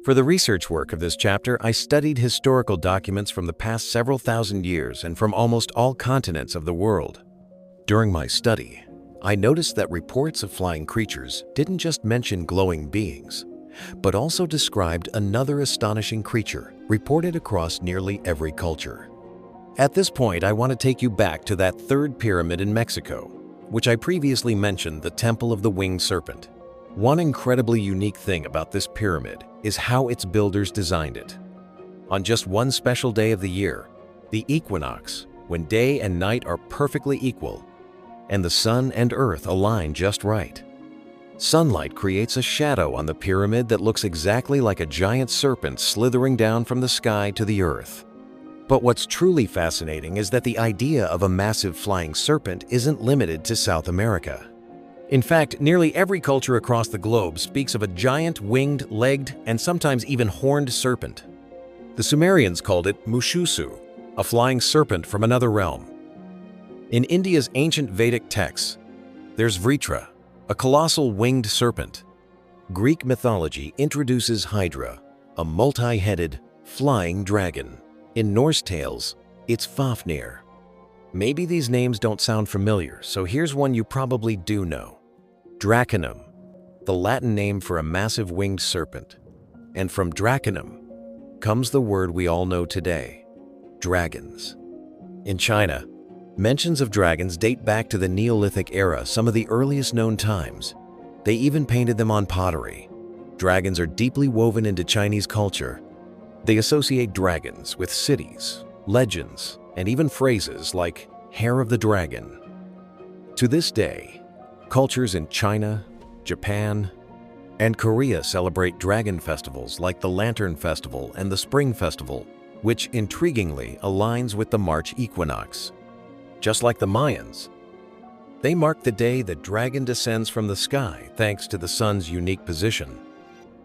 For the research work of this chapter, I studied historical documents from the past several thousand years and from almost all continents of the world. During my study, I noticed that reports of flying creatures didn't just mention glowing beings, but also described another astonishing creature reported across nearly every culture. At this point, I want to take you back to that third pyramid in Mexico, which I previously mentioned, the Temple of the Winged Serpent. One incredibly unique thing about this pyramid is how its builders designed it. On just one special day of the year, the equinox, when day and night are perfectly equal, and the sun and earth align just right, sunlight creates a shadow on the pyramid that looks exactly like a giant serpent slithering down from the sky to the earth. But what's truly fascinating is that the idea of a massive flying serpent isn't limited to South America. In fact, nearly every culture across the globe speaks of a giant winged, legged, and sometimes even horned serpent. The Sumerians called it Mushusu, a flying serpent from another realm. In India's ancient Vedic texts, there's Vritra, a colossal winged serpent. Greek mythology introduces Hydra, a multi-headed, flying dragon. In Norse tales, it's Fafnir. Maybe these names don't sound familiar, so here's one you probably do know. Draconum, the Latin name for a massive winged serpent. And from draconum comes the word we all know today, dragons. In China, mentions of dragons date back to the Neolithic era, some of the earliest known times. They even painted them on pottery. Dragons are deeply woven into Chinese culture. They associate dragons with cities, legends, and even phrases like hair of the dragon. To this day, cultures in China, Japan, and Korea celebrate dragon festivals like the Lantern Festival and the Spring Festival, which intriguingly aligns with the March equinox. Just like the Mayans, they mark the day the dragon descends from the sky thanks to the sun's unique position.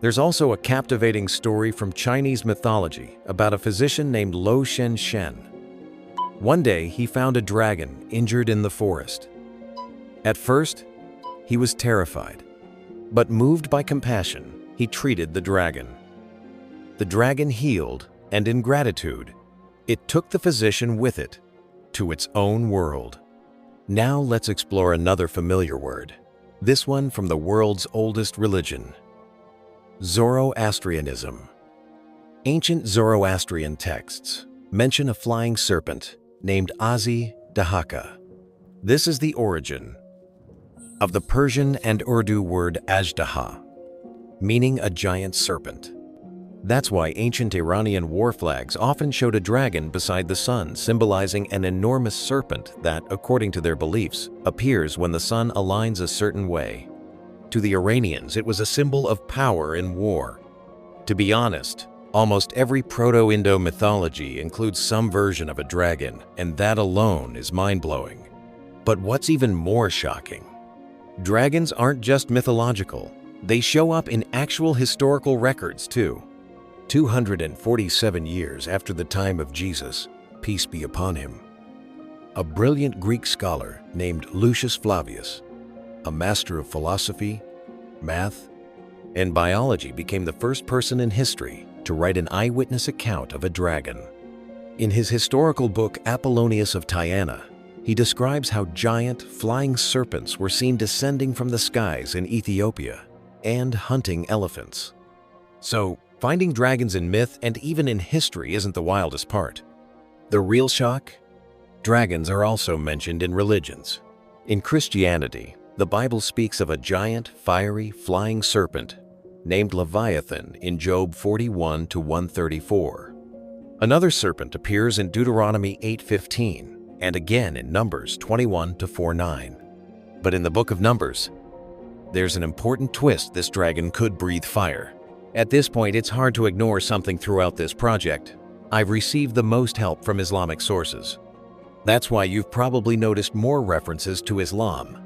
There's also a captivating story from Chinese mythology about a physician named Lo Shen Shen. One day, he found a dragon injured in the forest. At first, he was terrified, but moved by compassion, he treated the dragon. The dragon healed, and in gratitude, it took the physician with it to its own world. Now let's explore another familiar word, this one from the world's oldest religion, Zoroastrianism. Ancient Zoroastrian texts mention a flying serpent named Dahaka. This is the origin of the Persian and Urdu word Ajdaha, meaning a giant serpent. That's why ancient Iranian war flags often showed a dragon beside the sun, symbolizing an enormous serpent that, according to their beliefs, appears when the sun aligns a certain way. To the Iranians, it was a symbol of power in war. To be honest, almost every Proto-Indo mythology includes some version of a dragon, and that alone is mind-blowing. But what's even more shocking? Dragons aren't just mythological. They show up in actual historical records too. 247 years after the time of Jesus, peace be upon him, a brilliant Greek scholar named Lucius Flavius, a master of philosophy, math, and biology, became the first person in history to write an eyewitness account of a dragon. In his historical book Apollonius of Tyana, he describes how giant, flying serpents were seen descending from the skies in Ethiopia and hunting elephants. So, finding dragons in myth and even in history isn't the wildest part. The real shock? Dragons are also mentioned in religions. In Christianity, the Bible speaks of a giant, fiery, flying serpent named Leviathan in Job 41 to 134. Another serpent appears in Deuteronomy 8:15 and again in Numbers 21 to 4:9. But in the book of Numbers, there's an important twist: this dragon could breathe fire. At this point, it's hard to ignore something throughout this project. I've received the most help from Islamic sources. That's why you've probably noticed more references to Islam,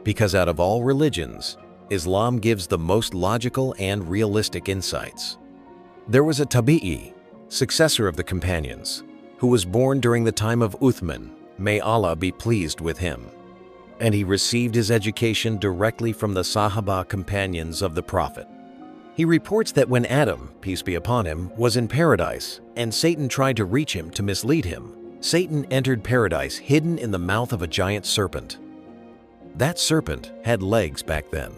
because out of all religions, Islam gives the most logical and realistic insights. There was a Tabi'i, successor of the companions, who was born during the time of Uthman, may Allah be pleased with him, and he received his education directly from the Sahaba companions of the Prophet. He reports that when Adam, peace be upon him, was in paradise and Satan tried to reach him to mislead him, Satan entered paradise hidden in the mouth of a giant serpent. That serpent had legs back then.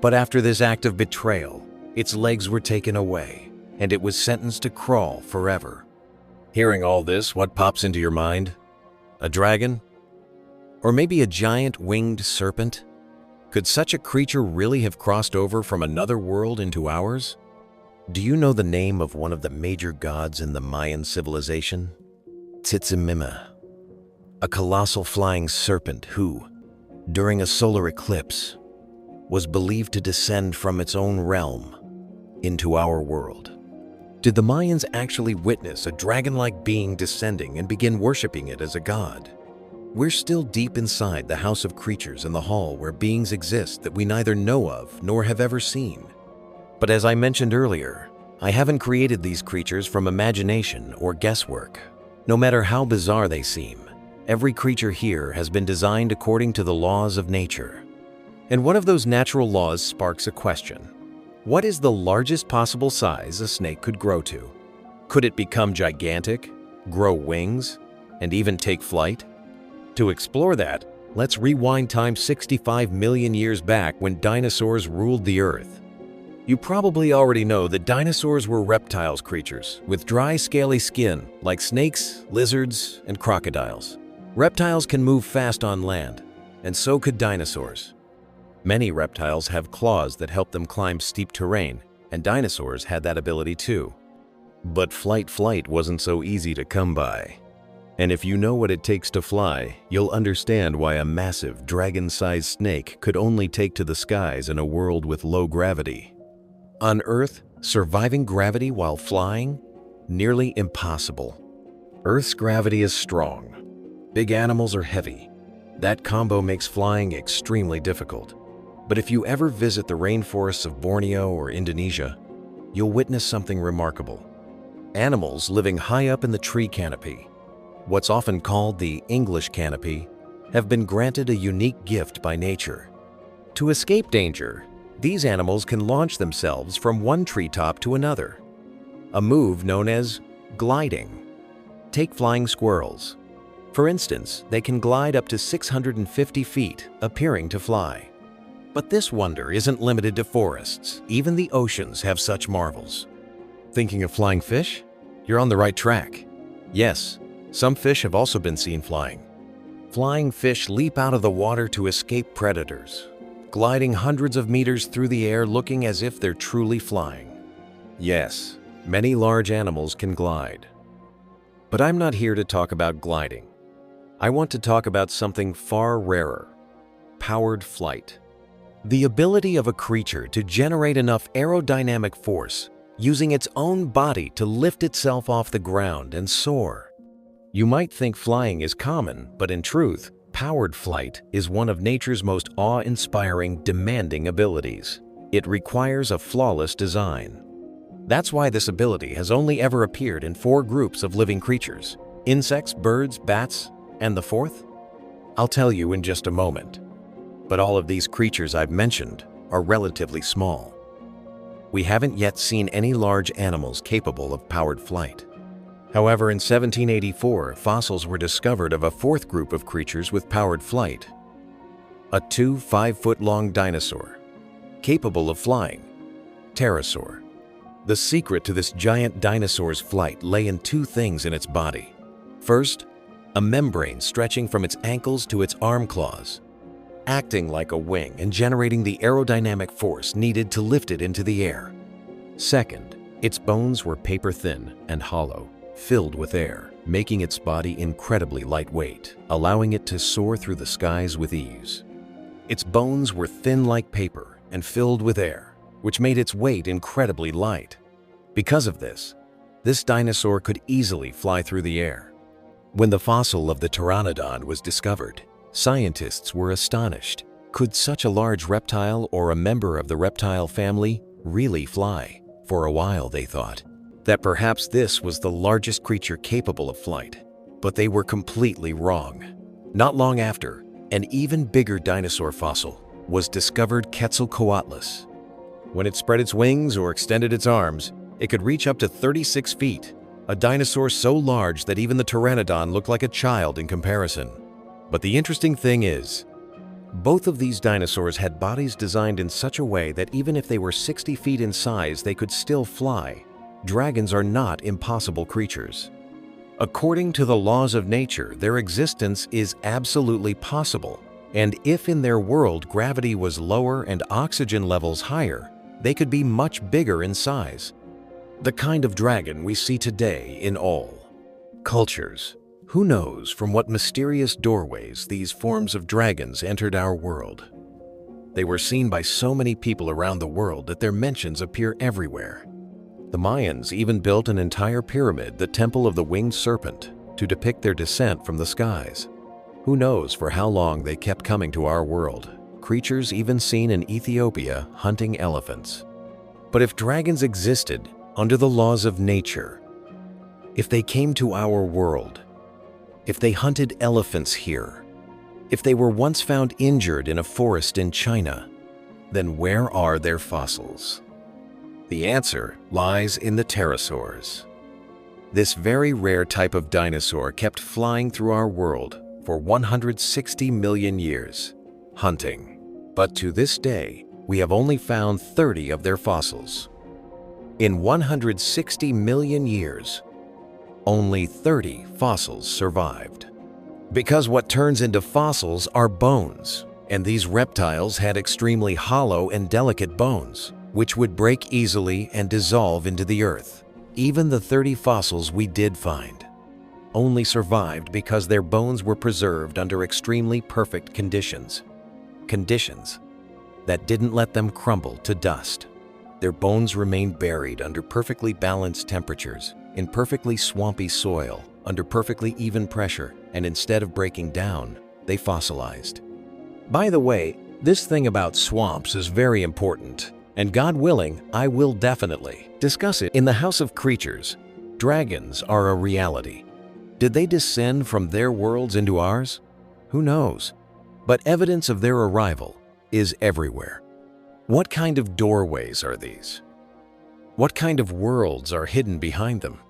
But after this act of betrayal, its legs were taken away and it was sentenced to crawl forever. Hearing all this, what pops into your mind? A dragon? Or maybe a giant winged serpent? Could such a creature really have crossed over from another world into ours? Do you know the name of one of the major gods in the Mayan civilization? Tzitzimima, a colossal flying serpent who, during a solar eclipse, was believed to descend from its own realm into our world. Did the Mayans actually witness a dragon-like being descending and begin worshiping it as a god? We're still deep inside the house of creatures in the hall where beings exist that we neither know of nor have ever seen. But as I mentioned earlier, I haven't created these creatures from imagination or guesswork. No matter how bizarre they seem, every creature here has been designed according to the laws of nature. And one of those natural laws sparks a question. What is the largest possible size a snake could grow to? Could it become gigantic, grow wings, and even take flight? To explore that, let's rewind time 65 million years back when dinosaurs ruled the earth. You probably already know that dinosaurs were reptiles creatures with dry, scaly skin like snakes, lizards, and crocodiles. Reptiles can move fast on land, and so could dinosaurs. Many reptiles have claws that help them climb steep terrain, and dinosaurs had that ability too. But flight wasn't so easy to come by. And if you know what it takes to fly, you'll understand why a massive dragon-sized snake could only take to the skies in a world with low gravity. On Earth, surviving gravity while flying? Nearly impossible. Earth's gravity is strong. Big animals are heavy. That combo makes flying extremely difficult. But if you ever visit the rainforests of Borneo or Indonesia, you'll witness something remarkable. Animals living high up in the tree canopy, what's often called the English canopy, have been granted a unique gift by nature. To escape danger, these animals can launch themselves from one treetop to another, a move known as gliding. Take flying squirrels. For instance, they can glide up to 650 feet, appearing to fly. But this wonder isn't limited to forests. Even the oceans have such marvels. Thinking of flying fish? You're on the right track. Yes, some fish have also been seen flying. Flying fish leap out of the water to escape predators, gliding hundreds of meters through the air looking as if they're truly flying. Yes, many large animals can glide. But I'm not here to talk about gliding. I want to talk about something far rarer: powered flight. The ability of a creature to generate enough aerodynamic force using its own body to lift itself off the ground and soar. You might think flying is common, but in truth, powered flight is one of nature's most awe-inspiring, demanding abilities. It requires a flawless design. That's why this ability has only ever appeared in 4 groups of living creatures: insects, birds, bats, and the 4th? I'll tell you in just a moment. But all of these creatures I've mentioned are relatively small. We haven't yet seen any large animals capable of powered flight. However, in 1784, fossils were discovered of a 4th group of creatures with powered flight: a 2 5-foot-long dinosaur, capable of flying, pterosaur. The secret to this giant dinosaur's flight lay in 2 things in its body. First, a membrane stretching from its ankles to its arm claws, acting like a wing and generating the aerodynamic force needed to lift it into the air. Second, its bones were paper-thin and hollow, filled with air, making its body incredibly lightweight, allowing it to soar through the skies with ease. Its bones were thin like paper and filled with air, which made its weight incredibly light. Because of this dinosaur could easily fly through the air. When the fossil of the pteranodon was discovered, scientists were astonished. Could such a large reptile or a member of the reptile family really fly? For a while they thought that perhaps this was the largest creature capable of flight, but they were completely wrong. Not long after, an even bigger dinosaur fossil was discovered: Quetzalcoatlus. When it spread its wings or extended its arms, it could reach up to 36 feet, a dinosaur so large that even the pteranodon looked like a child in comparison. But the interesting thing is, both of these dinosaurs had bodies designed in such a way that even if they were 60 feet in size, they could still fly. Dragons are not impossible creatures. According to the laws of nature, their existence is absolutely possible, and if in their world gravity was lower and oxygen levels higher, they could be much bigger in size. The kind of dragon we see today in all cultures. Who knows from what mysterious doorways these forms of dragons entered our world? They were seen by so many people around the world that their mentions appear everywhere. The Mayans even built an entire pyramid, the Temple of the Winged Serpent, to depict their descent from the skies. Who knows for how long they kept coming to our world, creatures even seen in Ethiopia hunting elephants. But if dragons existed under the laws of nature, if they came to our world, if they hunted elephants here, if they were once found injured in a forest in China, then where are their fossils? The answer lies in the pterosaurs. This very rare type of dinosaur kept flying through our world for 160 million years, hunting. But to this day, we have only found 30 of their fossils. In 160 million years, only 30 fossils survived. Because what turns into fossils are bones, and these reptiles had extremely hollow and delicate bones, which would break easily and dissolve into the earth. Even the 30 fossils we did find only survived because their bones were preserved under extremely perfect conditions. Conditions that didn't let them crumble to dust. Their bones remained buried under perfectly balanced temperatures, in perfectly swampy soil, under perfectly even pressure, and instead of breaking down, they fossilized. By the way, this thing about swamps is very important, and God willing, I will definitely discuss it in the House of Creatures. Dragons are a reality. Did they descend from their worlds into ours? Who knows? But evidence of their arrival is everywhere. What kind of doorways are these? What kind of worlds are hidden behind them?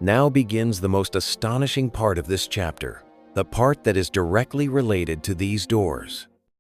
Now begins the most astonishing part of this chapter, the part that is directly related to these doors.